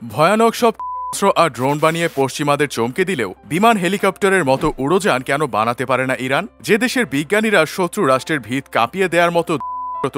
ভয়ানক সব অস্ত্র আর ড্রোন বানিয়ে পশ্চিমাদের চমকে দিলেও বিমান হেলিকপ্টারের মতো উড়োযান কেন বানাতে পারে না ইরান? যে দেশের বিজ্ঞানীরা শত্রু রাষ্ট্রের ভিত কাঁপিয়ে দেওয়ার মতো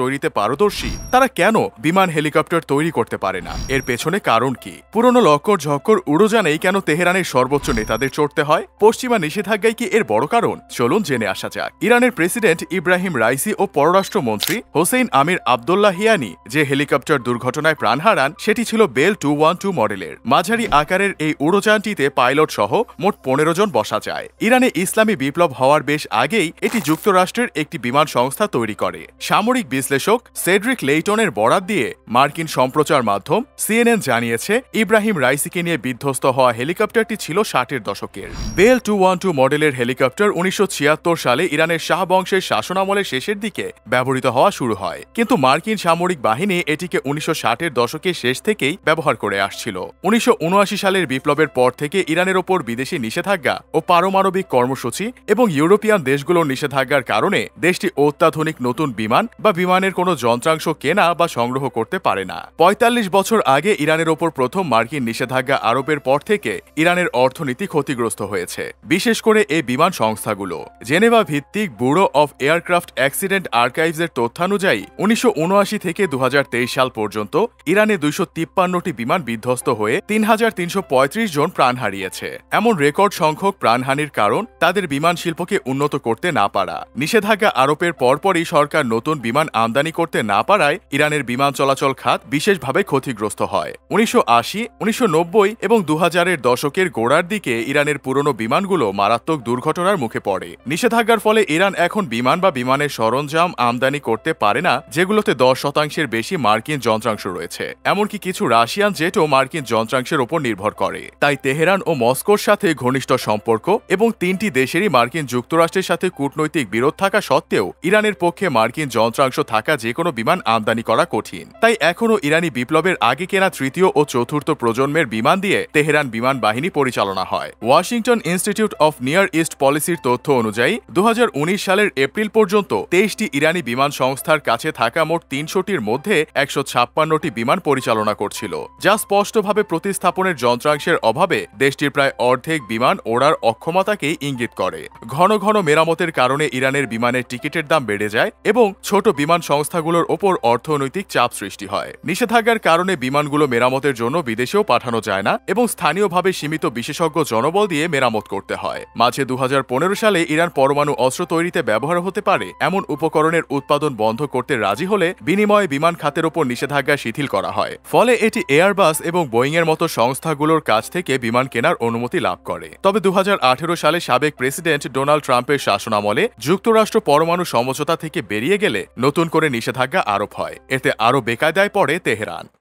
তৈরিতে পারদর্শী, তারা কেন বিমান হেলিকপ্টার তৈরি করতে পারে না? এর পেছনে কারণ কি? পুরনো লক্কর ঝক্কর উড়োযানেই কেন তেহরানের সর্বোচ্চ নেতাদের চড়তে হয়? পশ্চিমা নিষেধাজ্ঞাই কি এর বড় কারণ? চলুন জেনে আসা যাক। ইরানের প্রেসিডেন্ট ইব্রাহিম রাইসি ও পররাষ্ট্রমন্ত্রী হোসেইন আমির আবদুল্লাহিয়ানি যে হেলিকপ্টার দুর্ঘটনায় প্রাণ হারান সেটি ছিল বেল 212 মডেলের। মাঝারি আকারের এই উড়োযানটিতে পাইলট সহ মোট 15 জন বসা যায়। ইরানে ইসলামী বিপ্লব হওয়ার বেশ আগেই এটি যুক্তরাষ্ট্রের একটি বিমান সংস্থা তৈরি করে। সামরিক বিশ্লেষক সেড্রিক লেইটনের বরাত দিয়ে মার্কিন সম্প্রচার মাধ্যম সিএনএন জানিয়েছে, ইব্রাহিম রাইসিকে নিয়ে বিধ্বস্ত হওয়া হেলিকপ্টারটি ছিল 60-এর দশকের। বেল 212 মডেলের হেলিকপ্টার 1976 সালে ইরানের শাহ বংশের শাসনামলের শেষের দিকে ব্যবহৃত হওয়া শুরু হয়, কিন্তু মার্কিন সামরিক বাহিনী এটিকে 1960-এর দশকের শেষ থেকেই ব্যবহার করে আসছিল। 1979 সালের বিপ্লবের পর থেকে ইরানের ওপর বিদেশি নিষেধাজ্ঞা ও পারমাণবিক কর্মসূচি এবং ইউরোপিয়ান দেশগুলোর নিষেধাজ্ঞার কারণে দেশটি অত্যাধুনিক নতুন বিমান বা বিমানের কোনো যন্ত্রাংশ কেনা বা সংগ্রহ করতে পারে না। 45 বছর আগে ইরানের ওপর প্রথম মার্কিন নিষেধাজ্ঞা আরোপের পর থেকে ইরানের অর্থনীতি ক্ষতিগ্রস্ত হয়েছে, বিশেষ করে এই বিমান সংস্থাগুলো। জেনেভা ভিত্তিক ব্যুরো অফ এয়ারক্রাফট অ্যাক্সিডেন্ট আর্কাইভসের তথ্যানুযায়ী 1979 থেকে 2023 সাল পর্যন্ত ইরানে 253টি বিমান বিধ্বস্ত হয়ে 3335 জন প্রাণ হারিয়েছে। এমন রেকর্ড সংখ্যক প্রাণহানির কারণ তাদের বিমান শিল্পকে উন্নত করতে না পারা। নিষেধাজ্ঞা আরোপের পরপরই সরকার নতুন বিমান আমদানি করতে না পারায় ইরানের বিমান চলাচল খাত বিশেষভাবে ক্ষতিগ্রস্ত হয়। 1980, 1990 এবং 2000-এর দশকের গোড়ার দিকে ইরানের পুরনো বিমানগুলো মারাত্মক দুর্ঘটনার মুখে পড়ে। নিষেধাজ্ঞার ফলে ইরান এখন বিমান বা বিমানের সরঞ্জাম আমদানি করতে পারে না যেগুলোতে 10%-এর বেশি মার্কিন যন্ত্রাংশ রয়েছে। এমনকি কিছু রাশিয়ান জেটও মার্কিন যন্ত্রাংশের ওপর নির্ভর করে। তাই তেহরান ও মস্কোর সাথে ঘনিষ্ঠ সম্পর্ক এবং তিনটি দেশেরই মার্কিন যুক্তরাষ্ট্রের সাথে কূটনৈতিক বিরোধ থাকা সত্ত্বেও ইরানের পক্ষে মার্কিন যন্ত্রাংশ থাকা যে কোনো বিমান আমদানি করা কঠিন। তাই এখনও ইরানি বিপ্লবের আগে কেনা তৃতীয় ও চতুর্থ প্রজন্মের বিমান দিয়ে তেহরান বিমান বাহিনী পরিচালনা হয়। Washington institute of near east পলিসির তথ্য অনুযায়ী 2019 সালের এপ্রিল পর্যন্ত 23টি ইরানি বিমান সংস্থার কাছে থাকা মোট 300টির মধ্যে 156টি বিমান পরিচালনা করছিল, যা স্পষ্টভাবে প্রতিস্থাপনের যন্ত্রাংশের অভাবে দেশটির প্রায় অর্ধেক বিমান ওড়ার অক্ষমতাকেই ইঙ্গিত করে। ঘন ঘন মেরামতের কারণে ইরানের বিমানের টিকিটের দাম বেড়ে যায় এবং ছোট বিমান সংস্থাগুলোর ওপর অর্থনৈতিক চাপ সৃষ্টি হয়। নিষেধাজ্ঞার কারণে বিমানগুলো মেরামতের জন্য বিদেশেও পাঠানো যায় না এবং স্থানীয়ভাবে সীমিত বিশেষজ্ঞ জনবল দিয়ে মেরামত করতে হয়। মাঝে 2015 সালে ইরান পরমাণু অস্ত্র তৈরিতে ব্যবহার হতে পারে এমন উপকরণের উৎপাদন বন্ধ করতে রাজি হলে বিনিময়ে বিমান খাতের ওপর নিষেধাজ্ঞা শিথিল করা হয়। ফলে এটি এয়ারবাস এবং বোয়িংয়ের মতো সংস্থাগুলোর কাছ থেকে বিমান কেনার অনুমতি লাভ করে। তবে 2018 সালে সাবেক প্রেসিডেন্ট ডোনাল্ড ট্রাম্পের শাসনামলে যুক্তরাষ্ট্র পরমাণু সমঝোতা থেকে বেরিয়ে গেলে নতুন করে নিষেধাজ্ঞা আরোপ হয়। এতে আরও বেকায়দায় পড়ে তেহরান।